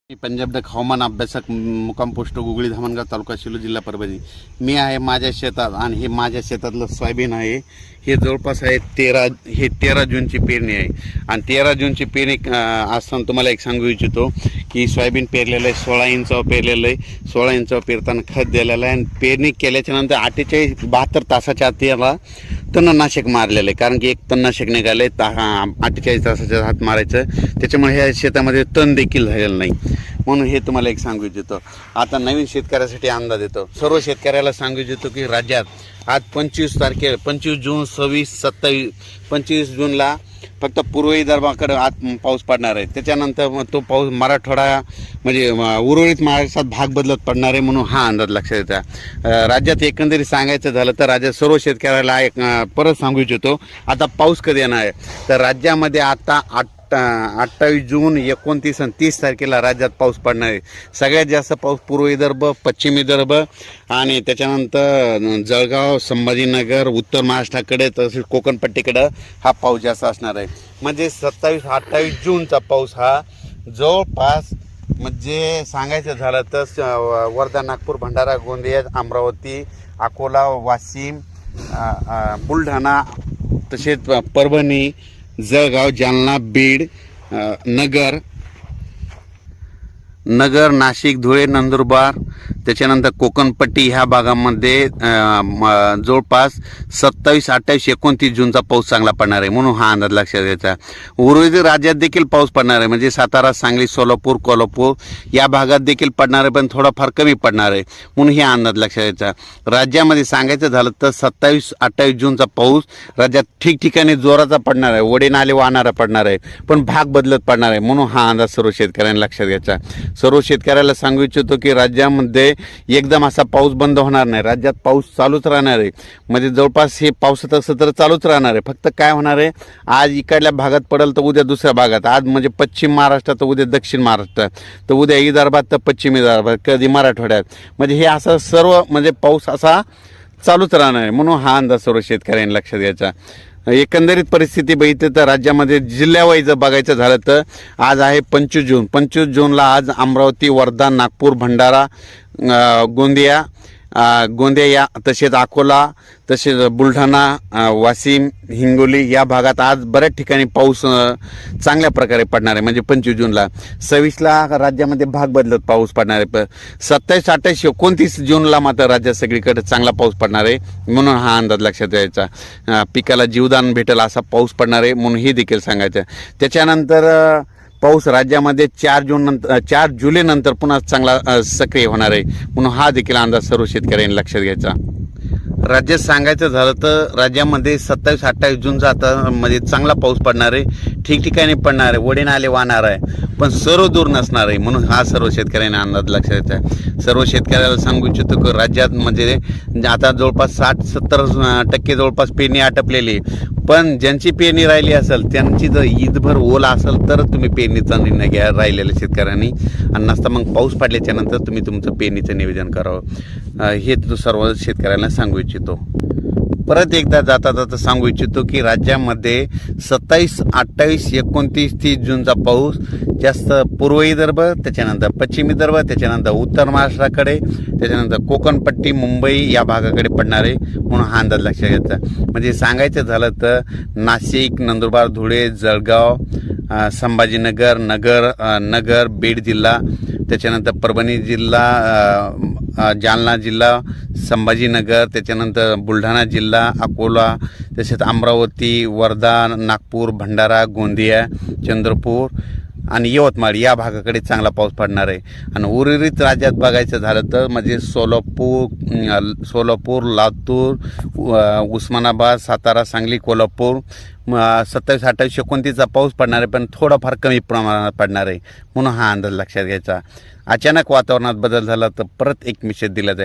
Punjab duck हवामान अभ्यासक मुक्काम पोस्ट गुगळी धामणगाव तालुका शिलो जिल्हा परभणी। मी आहे माझ्या शेतात आणि हे माझ्या शेतातलं सोयाबीन आहे। हे जवळपास आहे 13 जूनची पेरणी आहे आणि 13 जूनची पेरणी असताना तुम्हाला एक सांगू इच्छितो की सोयाबीन पेरलेलं आहे 16 इंचावर पेरलेलं आहे। 16 इंचावर पेरताना खत दिलेलं आहे आणि पेरणी केल्याच्या नंतर 72 तासाच्या आत याला तणनाशक मारलेलं आहे, कारण की एक तणनाशक निघाले 48 तासाच्या आत मारायचं, त्याच्यामुळे ह्या शेतामध्ये तण देखील झालेलं नाही। म्हणून हे तुम्हाला एक सांगू इच्छितो। आता नवीन शेतकऱ्यासाठी अंदाज देतो, सर्व शेतकऱ्याला सांगू इच्छितो की राज्यात आज 25 जून 26 27 25 जूनला फक्त पूर्व विदर्भाकडे आज पाऊस पडणार आहे। त्याच्यानंतर तो पाऊस मराठवाडा म्हणजे उर्वरित महाराष्ट्रात भाग बदलत पडणार आहे, म्हणून हा अंदाज लक्षात येतो। राज्यात एकंदरीत सांगायचं झालं तर राज्यात सर्व शेतकऱ्याला एक परत सांगू इच्छितो, आता पाऊस कधी येणार आहे तर राज्यामध्ये आता 28 जून 29 आणि 30 तारखेला राज्यात पाऊस पडणार आहे। सगळ्यात जास्त पाऊस पूर्व विदर्भ, पश्चिम विदर्भ आणि त्याच्यानंतर जळगाव, संभाजीनगर, उत्तर महाराष्ट्राकडे तसेच कोकणपट्टीकडे हा पाऊस जास्त असणार आहे। म्हणजे 27-28 जूनचा पाऊस हा जवळपास म्हणजे सांगायचं झालं तर वर्धा, नागपूर, भंडारा, गोंदिया, अमरावती, अकोला, वाशिम, बुलढाणा तसेच परभणी, जळगाव, जालना, बीड, नगर, नाशिक, धुळे, नंदुरबार, त्याच्यानंतर कोकणपट्टी ह्या भागामध्ये जवळपास 27, 28, 29 जूनचा पाऊस चांगला पडणार आहे, म्हणून हा अंदाज लक्षात घ्यायचा। उर्वरित राज्यात देखील पाऊस पडणार आहे, म्हणजे सातारा, सांगली, सोलापूर, कोल्हापूर या भागात देखील पडणार आहे, पण थोडाफार कमी पडणार आहे, म्हणून हे अंदाज लक्षात घ्यायचा। राज्यामध्ये सांगायचं झालं तर 27-28 जूनचा पाऊस राज्यात ठिकठिकाणी जोराचा पडणार आहे, ओढे नाले वाहणारा पडणार आहे, पण भाग बदलत पडणार आहे, म्हणून हा अंदाज सर्व शेतकऱ्यांनी लक्षात घ्यायचा। सर्व शेतकऱ्याला सांगू इच्छितो की राज्यामध्ये एकदम असा पाऊस बंद होणार नाही, राज्यात पाऊस चालूच राहणार आहे। म्हणजे जवळपास हे पावसाचं सत्र चालूच राहणार आहे, फक्त काय होणार आहे आज इकडल्या भागात पडेल तर उद्या दुसऱ्या भागात, आज म्हणजे पश्चिम महाराष्ट्रात तर उद्या दक्षिण महाराष्ट्रात, तर उद्या विदर्भात तर पश्चिम विदर्भात, कधी मराठवाड्यात, म्हणजे हे असं सर्व म्हणजे पाऊस असा चालूच राहणार आहे, म्हणून हा अंदाज सर्व शेतकऱ्यांनी लक्षात घ्यायचा। एकंदरीत परिस्थिती बघितली तर राज्यामध्ये जिल्ह्यावाईज बघायचं झालं तर आज आहे 25 जूनला आज अमरावती, वर्धा, नागपूर, भंडारा, गोंदिया तसेच अकोला, तसेच बुलढाणा, वाशिम, हिंगोली या भागात आज बऱ्याच ठिकाणी पाऊस चांगल्या प्रकारे पडणार आहे। म्हणजे 25 जूनला 26ला राज्यामध्ये भाग बदलत पाऊस पडणार आहे, 27, 28, 29 जूनला मात्र राज्यात सगळीकडे चांगला पाऊस पडणार आहे, म्हणून हा अंदाज लक्षात द्यायचा। पिकाला जीवदान भेटेल असा पाऊस पडणार आहे, म्हणून हे देखील सांगायचं। त्याच्यानंतर पाऊस राज्यामध्ये 4 जुलैनंतर पुन्हा चांगला सक्रिय होणार आहे, म्हणून हा देखील अंदाज सर्व शेतकऱ्यांनी लक्षात घ्यायचा। राज्यात सांगायचं झालं तर राज्यामध्ये 27-28 जूनचा आता मध्ये चांगला पाऊस पडणार आहे, ठिकठिकाणी पडणार आहे, ओढे नाले वाहणार आहे, पण सर्व दूर नसणार आहे, म्हणून हा सर्व शेतकऱ्यांना अंदाज लक्षात घ्यायचा। सर्व शेतकऱ्याला सांगू इच्छितो की राज्यात म्हणजे आता जवळपास 60-70% जवळपास पेरणी आटपलेली, पण ज्यांची पेरणी राहिली असेल त्यांची जर ईदभर ओला असेल तर तुम्ही पेरणीचा निर्णय घ्या राहिलेल्या शेतकऱ्यांनी, आणि नसता मग पाऊस पडल्याच्या नंतर तुम्ही तुमचं पेरणीचं नियोजन करावं, हे सर्व शेतकऱ्यांना सांगू इच्छितो। परत एकदा जाता सांगू इच्छितो की राज्यामध्ये 27, 28, 29, 30 जूनचा पाऊस जास्त पूर्व विदर्भ, त्याच्यानंतर पश्चिम विदर्भ, त्याच्यानंतर उत्तर महाराष्ट्राकडे, त्याच्यानंतर कोकणपट्टी, मुंबई या भागाकडे पडणार आहे, म्हणून हा अंदाज लक्षात घ्यायचा। म्हणजे सांगायचं झालं तर नाशिक, नंदुरबार, धुळे, जळगाव, संभाजीनगर, नगर, बीड जिल्हा, त्याच्यानंतर परभणी जिल्हा, जालना जिल्हा, संभाजीनगर, त्याच्यानंतर बुलढाणा जिल्हा, अकोला, तसेच अमरावती, वर्धा, नागपूर, भंडारा, गोंदिया, चंद्रपूर आणि यवतमाळ या भागाकडे चांगला पाऊस पडणार आहे। आणि उर्वरित राज्यात बघायचं झालं तर म्हणजे सोलापूर, लातूर, उस्मानाबाद, सातारा, सांगली, कोल्हापूर 27, 28, 29चा पाऊस पडणार आहे, पण थोडाफार कमी प्रमाणात पडणार आहे, म्हणून हा अंदाज लक्षात घ्यायचा। अचानक वातावरणात बदल झाला तर परत एक मेसेज दिला जाईल।